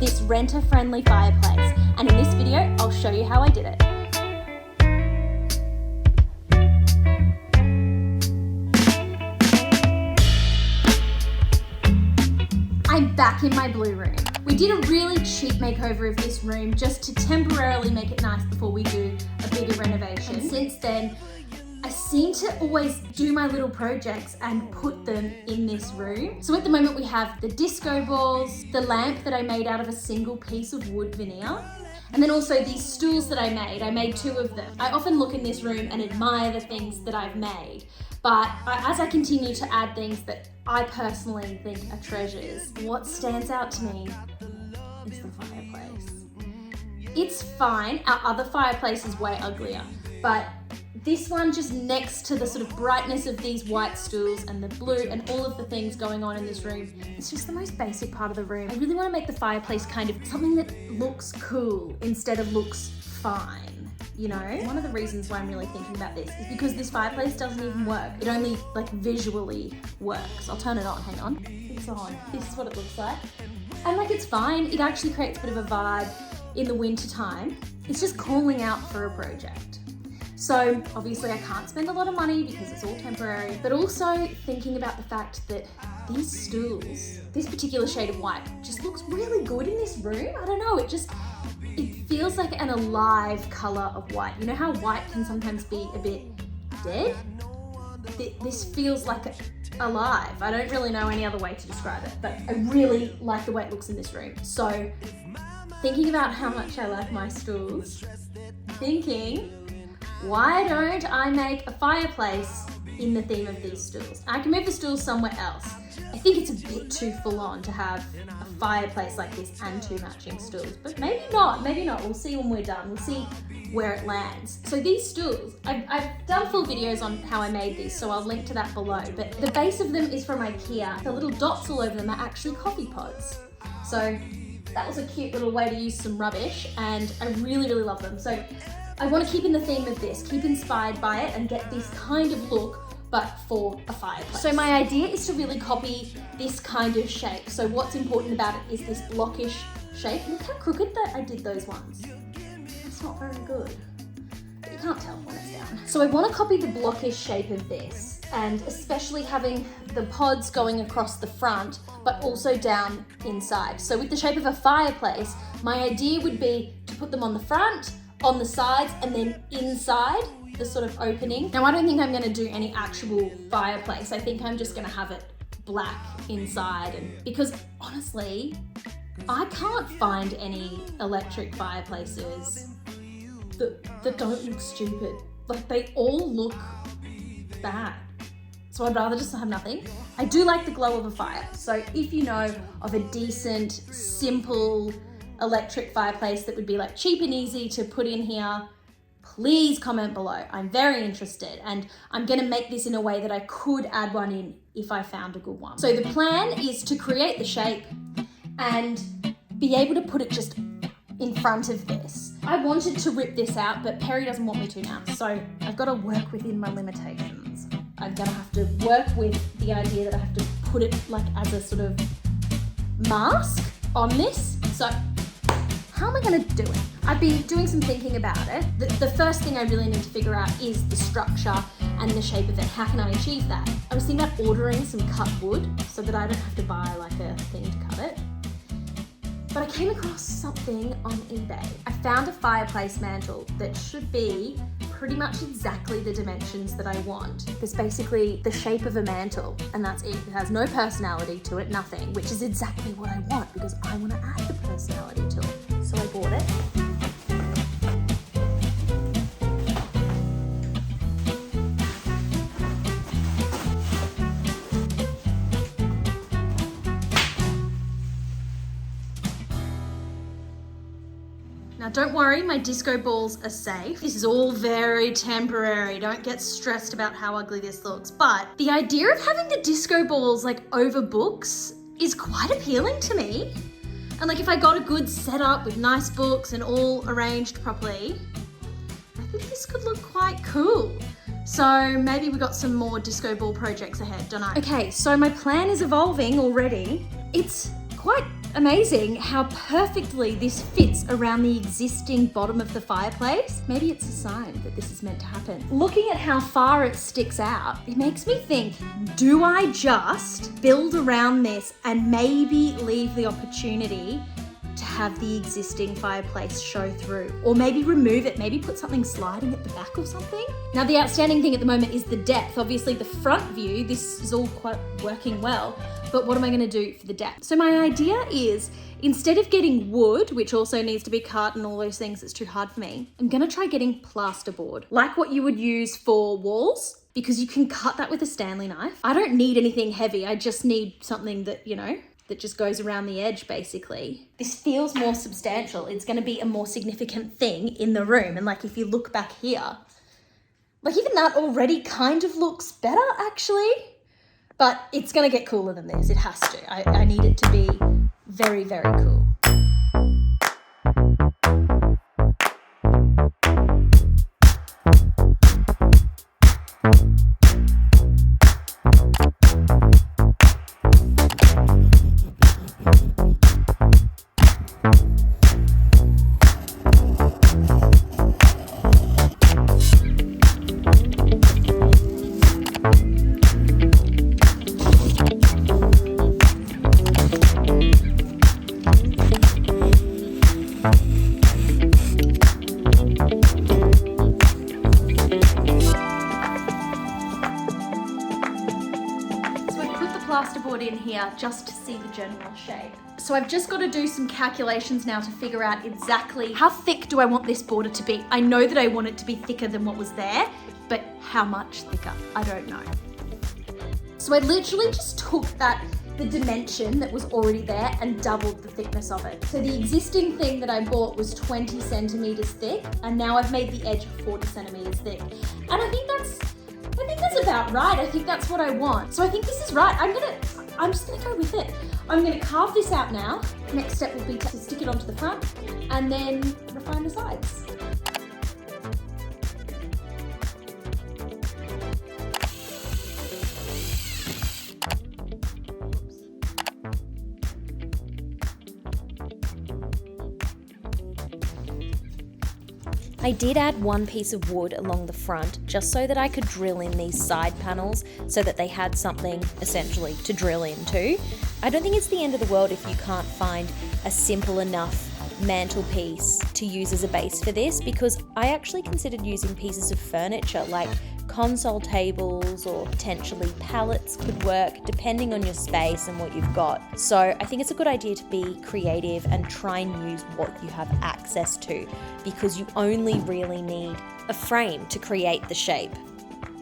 this renter-friendly fireplace, and in this video I'll show you how I did it. I'm back in my blue room. We did a really cheap makeover of this room just to temporarily make it nice before we do a bigger renovation. And since then, I seem to always do my little projects and put them in this room. So at the moment we have the disco balls, the lamp that I made out of a single piece of wood veneer, and then also these stools that I made 2 of them. I often look in this room and admire the things that I've made, but as I continue to add things that I personally think are treasures, what stands out to me is the fireplace. It's fine, our other fireplace is way uglier, but this one just next to the sort of brightness of these white stools and the blue and all of the things going on in this room, it's just the most basic part of the room. I really want to make the fireplace kind of something that looks cool instead of looks fine, you know? One of the reasons why I'm really thinking about this is because this fireplace doesn't even work. It only like visually works. I'll turn it on, hang on. It's on. This is what it looks like. And like it's fine. It actually creates a bit of a vibe in the winter time. It's just calling out for a project. So obviously I can't spend a lot of money because it's all temporary, but also thinking about the fact that these stools, this particular shade of white just looks really good in this room. I don't know, it feels like an alive color of white. You know how white can sometimes be a bit dead? This feels like alive. I don't really know any other way to describe it, but I really like the way it looks in this room. So thinking about how much I like my stools, thinking, why don't I make a fireplace in the theme of these stools? I can move the stools somewhere else. I think it's a bit too full on to have a fireplace like this and 2 matching stools, but maybe not. We'll see when we're done. We'll see where it lands. So these stools, I've done full videos on how I made these, so I'll link to that below, but the base of them is from IKEA. The little dots all over them are actually coffee pods. So that was a cute little way to use some rubbish, and I really, really love them. So I want to keep in the theme of this, keep inspired by it and get this kind of look, but for a fireplace. So my idea is to really copy this kind of shape. So what's important about it is this blockish shape. Look how crooked that I did those ones. It's not very good, but you can't tell when it's down. So I want to copy the blockish shape of this, and especially having the pods going across the front, but also down inside. So with the shape of a fireplace, my idea would be to put them on the front, on the sides, and then inside the sort of opening. Now I don't think I'm going to do any actual fireplace. I think I'm just going to have it black inside, and because honestly I can't find any electric fireplaces that don't look stupid. Like they all look bad. So I'd rather just have nothing. I do like the glow of a fire. So if you know of a decent, simple electric fireplace that would be like cheap and easy to put in here, please comment below. I'm very interested, and I'm gonna make this in a way that I could add one in if I found a good one. So the plan is to create the shape and be able to put it just in front of this. I wanted to rip this out, but Perry doesn't want me to now. So I've got to work within my limitations. I'm gonna have to work with the idea that I have to put it like as a sort of mask on this. So how am I gonna do it? I've been doing some thinking about it. The first thing I really need to figure out is the structure and the shape of it. How can I achieve that? I was thinking about ordering some cut wood so that I don't have to buy like a thing to cut it. But I came across something on eBay. I found a fireplace mantle that should be pretty much exactly the dimensions that I want. It's basically the shape of a mantle, and that's it. It has no personality to it, nothing, which is exactly what I want because I want to add the personality to it. So I bought it. Now don't worry, my disco balls are safe. This is all very temporary. Don't get stressed about how ugly this looks. But the idea of having the disco balls like over books is quite appealing to me. And like if I got a good setup with nice books and all arranged properly, I think this could look quite cool. So maybe we got some more disco ball projects ahead, don't I? Okay, so my plan is evolving already. It's quite amazing how perfectly this fits around the existing bottom of the fireplace. Maybe it's a sign that this is meant to happen. Looking at how far it sticks out, it makes me think, do I just build around this and maybe leave the opportunity to have the existing fireplace show through? Or maybe remove it, maybe put something sliding at the back or something? Now the outstanding thing at the moment is the depth. Obviously the front view, this is all quite working well, but what am I gonna do for the depth? So my idea is, instead of getting wood, which also needs to be cut and all those things, it's too hard for me, I'm gonna try getting plasterboard, like what you would use for walls, because you can cut that with a Stanley knife. I don't need anything heavy, I just need something that, you know, that just goes around the edge basically. This feels more substantial. It's gonna be a more significant thing in the room. And like if you look back here, like even that already kind of looks better actually, but it's gonna get cooler than this. It has to. I need it to be very, very cool. Plasterboard in here just to see the general shape. So I've just got to do some calculations now to figure out exactly how thick do I want this border to be. I know that I want it to be thicker than what was there, but how much thicker? I don't know. So I literally just took the dimension that was already there and doubled the thickness of it. So the existing thing that I bought was 20 centimeters thick, and now I've made the edge 40 centimeters thick. And I think that's about right. I think that's what I want. So I think this is right. I'm just gonna go with it. I'm gonna carve this out now. Next step will be to stick it onto the front and then refine the sides. I did add one piece of wood along the front just so that I could drill in these side panels so that they had something essentially to drill into. I don't think it's the end of the world if you can't find a simple enough mantelpiece to use as a base for this, because I actually considered using pieces of furniture like console tables or potentially pallets could work depending on your space and what you've got. So I think it's a good idea to be creative and try and use what you have access to, because you only really need a frame to create the shape.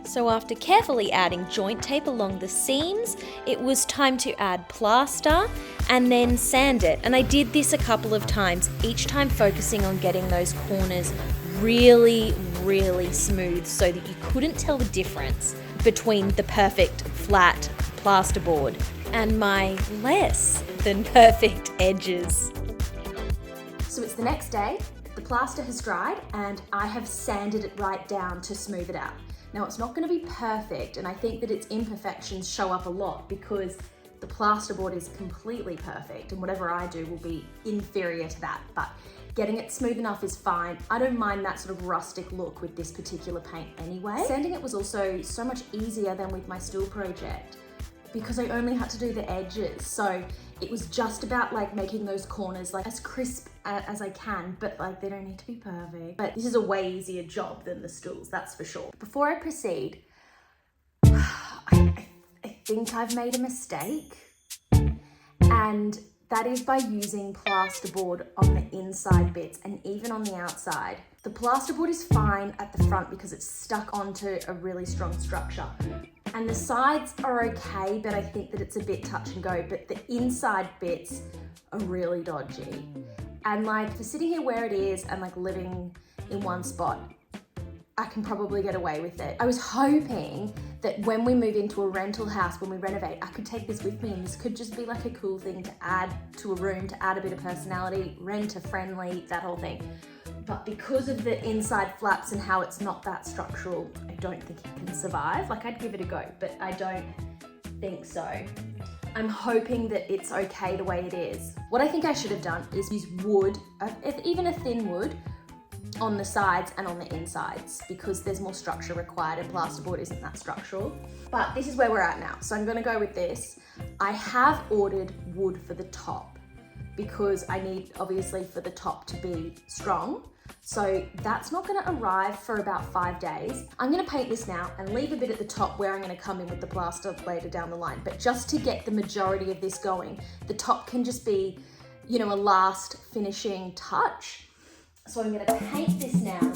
So after carefully adding joint tape along the seams, it was time to add plaster and then sand it. And I did this a couple of times, each time focusing on getting those corners really, really smooth so that you couldn't tell the difference between the perfect flat plasterboard and my less than perfect edges. So it's the next day, the plaster has dried and I have sanded it right down to smooth it out. Now it's not going to be perfect, and I think that its imperfections show up a lot because the plasterboard is completely perfect and whatever I do will be inferior to that, but getting it smooth enough is fine. I don't mind that sort of rustic look with this particular paint anyway. Sanding it was also so much easier than with my stool project because I only had to do the edges. So it was just about like making those corners like as crisp as I can, but like they don't need to be perfect. But this is a way easier job than the stools, that's for sure. Before I proceed, I think I've made a mistake, and that is by using plasterboard on the inside bits and even on the outside. The plasterboard is fine at the front because it's stuck onto a really strong structure. And the sides are okay, but I think that it's a bit touch and go, but the inside bits are really dodgy. And like for sitting here where it is and like living in one spot, I can probably get away with it. I was hoping that when we move into a rental house, when we renovate, I could take this with me and this could just be like a cool thing to add to a room, to add a bit of personality, renter friendly, that whole thing. But because of the inside flaps and how it's not that structural, I don't think it can survive. Like I'd give it a go, but I don't think so. I'm hoping that it's okay the way it is. What I think I should have done is use wood, even a thin wood, on the sides and on the insides, because there's more structure required and plasterboard isn't that structural. But this is where we're at now. So I'm gonna go with this. I have ordered wood for the top because I need, obviously, for the top to be strong. So that's not gonna arrive for about 5 days. I'm gonna paint this now and leave a bit at the top where I'm gonna come in with the plaster later down the line. But just to get the majority of this going, the top can just be, you know, a last finishing touch. So I'm gonna paint this now,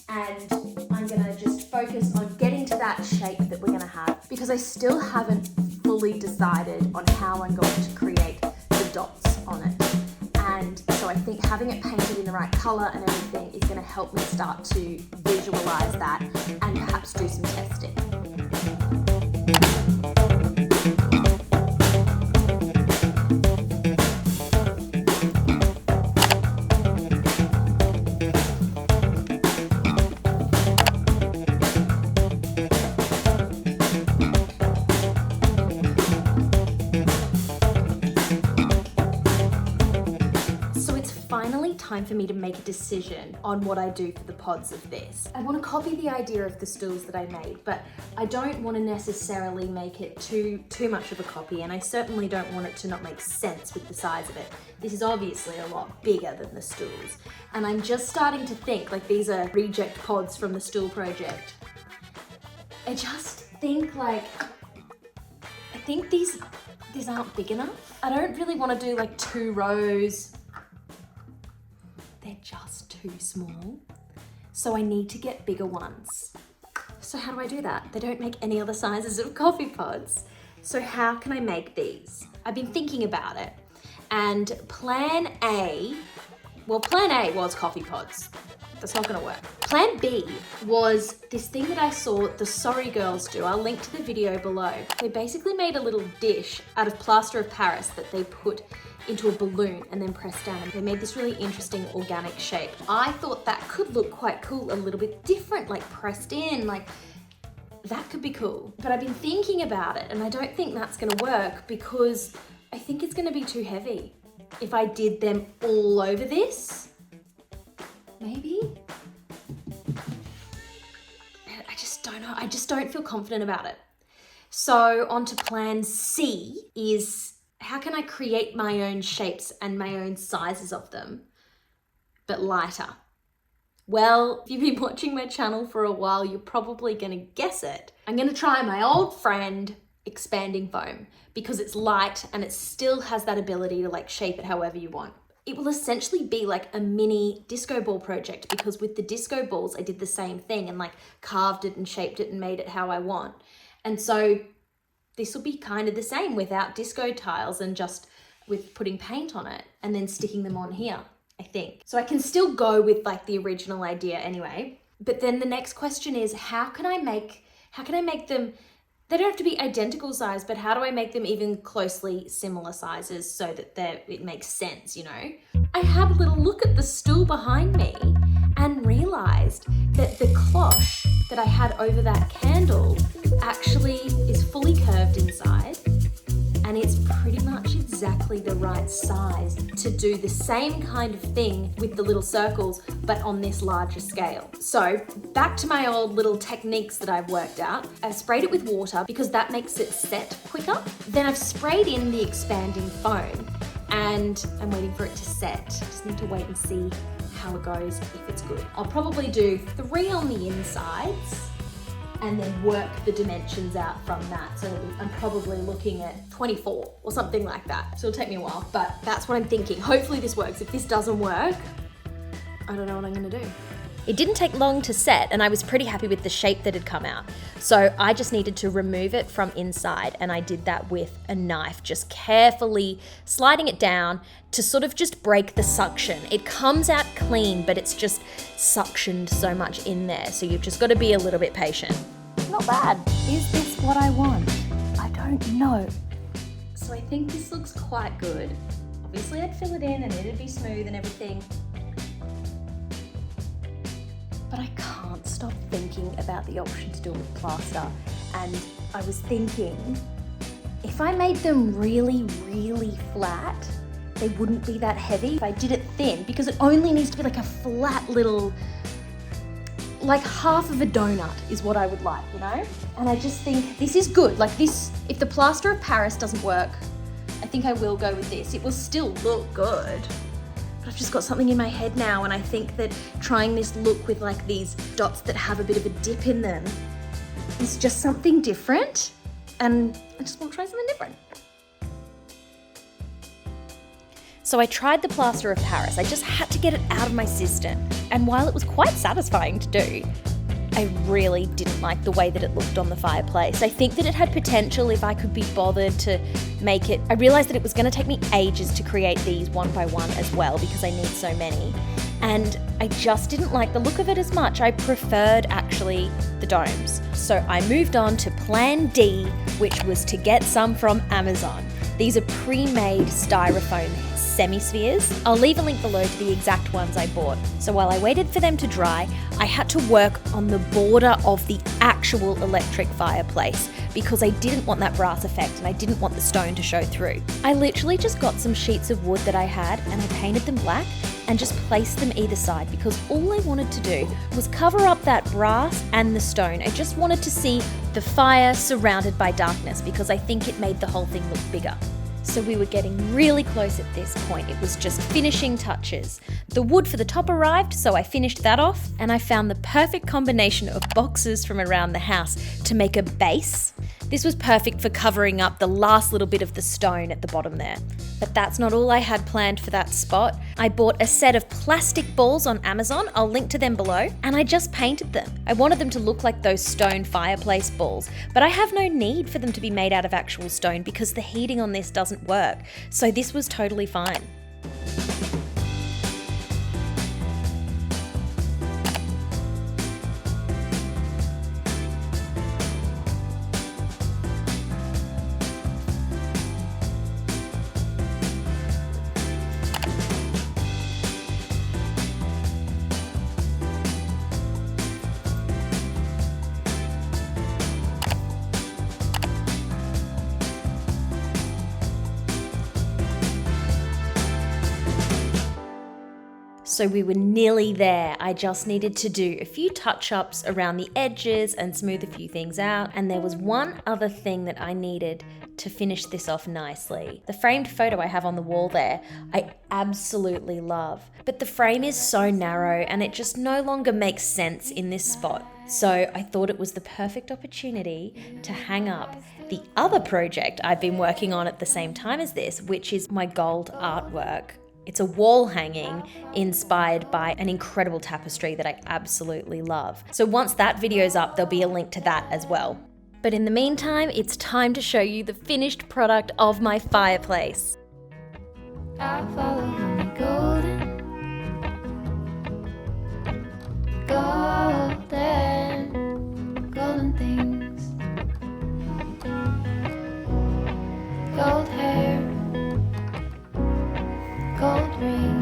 and I'm gonna just focus on getting to that shape that we're gonna have, because I still haven't fully decided on how I'm going to create the dots on it. And so I think having it painted in the right color and everything is gonna help me start to visualize that and perhaps do some testing. Time for me to make a decision on what I do for the pods of this. I want to copy the idea of the stools that I made, but I don't want to necessarily make it too much of a copy, and I certainly don't want it to not make sense with the size of it. This is obviously a lot bigger than the stools, and I'm just starting to think like these are reject pods from the stool project. I just think like, I think these aren't big enough. I don't really want to do like 2 rows. They're just too small. So I need to get bigger ones. So how do I do that? They don't make any other sizes of coffee pods. So how can I make these? I've been thinking about it. And plan A was coffee pods. That's not gonna work. Plan B was this thing that I saw the Sorry girls do. I'll link to the video below. They basically made a little dish out of plaster of Paris that they put into a balloon and then pressed down, and they made this really interesting organic shape. I thought that could look quite cool, a little bit different, like pressed in, like that could be cool. But I've been thinking about it and I don't think that's gonna work because I think it's gonna be too heavy. If I did them all over this, maybe? I just don't know. I just don't feel confident about it. So on to plan C is, how can I create my own shapes and my own sizes of them, but lighter? Well, if you've been watching my channel for a while, you're probably gonna guess it. I'm gonna try my old friend, expanding foam, because it's light and it still has that ability to like shape it however you want. It will essentially be like a mini disco ball project, because with the disco balls, I did the same thing and like carved it and shaped it and made it how I want. And so this will be kind of the same without disco tiles and just with putting paint on it and then sticking them on here, I think. So I can still go with like the original idea anyway. But then the next question is, how can I make them, they don't have to be identical size, but how do I make them even closely similar sizes so that it makes sense, you know? I had a little look at the stool behind me and realized that the cloche that I had over that candle actually is fully curved inside, and it's pretty much exactly the right size to do the same kind of thing with the little circles, but on this larger scale. So back to my old little techniques that I've worked out. I've sprayed it with water because that makes it set quicker. Then I've sprayed in the expanding foam and I'm waiting for it to set. Just need to wait and see how it goes, if it's good. I'll probably do 3 on the insides and then work the dimensions out from that. So I'm probably looking at 24 or something like that. So it'll take me a while, but that's what I'm thinking. Hopefully this works. If this doesn't work, I don't know what I'm gonna do. It didn't take long to set, and I was pretty happy with the shape that had come out. So I just needed to remove it from inside, and I did that with a knife, just carefully sliding it down to sort of just break the suction. It comes out clean, but it's just suctioned so much in there, so you've just got to be a little bit patient. Not bad. Is this what I want? I don't know. So I think this looks quite good. Obviously I'd fill it in and it'd be smooth and everything. But I can't stop thinking about the option to do it with plaster. And I was thinking, If I made them really, really flat, they wouldn't be that heavy. If I did it thin, because it only needs to be like a flat little, like half of a donut is what I would like, you know? And I just think this is good. Like this, if the plaster of Paris doesn't work, I think I will go with this. It will still look good. But I've just got something in my head now, and I think that trying this look with like these dots that have a bit of a dip in them is just something different. And I just want to try something different. So I tried the plaster of Paris. I just had to get it out of my system. And while it was quite satisfying to do, I really didn't like the way that it looked on the fireplace. I think that it had potential if I could be bothered to make it. I realized that it was going to take me ages to create these one by one as well because I need so many. And I just didn't like the look of it as much. I preferred actually the domes. So I moved on to plan D, which was to get some from Amazon. These are pre-made styrofoam semi-spheres. I'll leave a link below to the exact ones I bought. So while I waited for them to dry, I had to work on the border of the actual electric fireplace because I didn't want that brass effect and I didn't want the stone to show through. I literally just got some sheets of wood that I had and I painted them black and just placed them either side because all I wanted to do was cover up that brass and the stone. I just wanted to see the fire surrounded by darkness because I think it made the whole thing look bigger. So we were getting really close at this point. It was just finishing touches. The wood for the top arrived, so I finished that off, and I found the perfect combination of boxes from around the house to make a base. This was perfect for covering up the last little bit of the stone at the bottom there. But that's not all I had planned for that spot. I bought a set of plastic balls on Amazon, I'll link to them below, and I just painted them. I wanted them to look like those stone fireplace balls, but I have no need for them to be made out of actual stone because the heating on this doesn't work, so this was totally fine. So we were nearly there. I just needed to do a few touch-ups around the edges and smooth a few things out. And there was one other thing that I needed to finish this off nicely. The framed photo I have on the wall there, I absolutely love. But the frame is so narrow and it just no longer makes sense in this spot. So I thought it was the perfect opportunity to hang up the other project I've been working on at the same time as this, which is my gold artwork. It's a wall hanging inspired by an incredible tapestry that I absolutely love. So once that video's up, there'll be a link to that as well. But in the meantime, it's time to show you the finished product of my fireplace. I follow only golden things, gold hair, gold ring.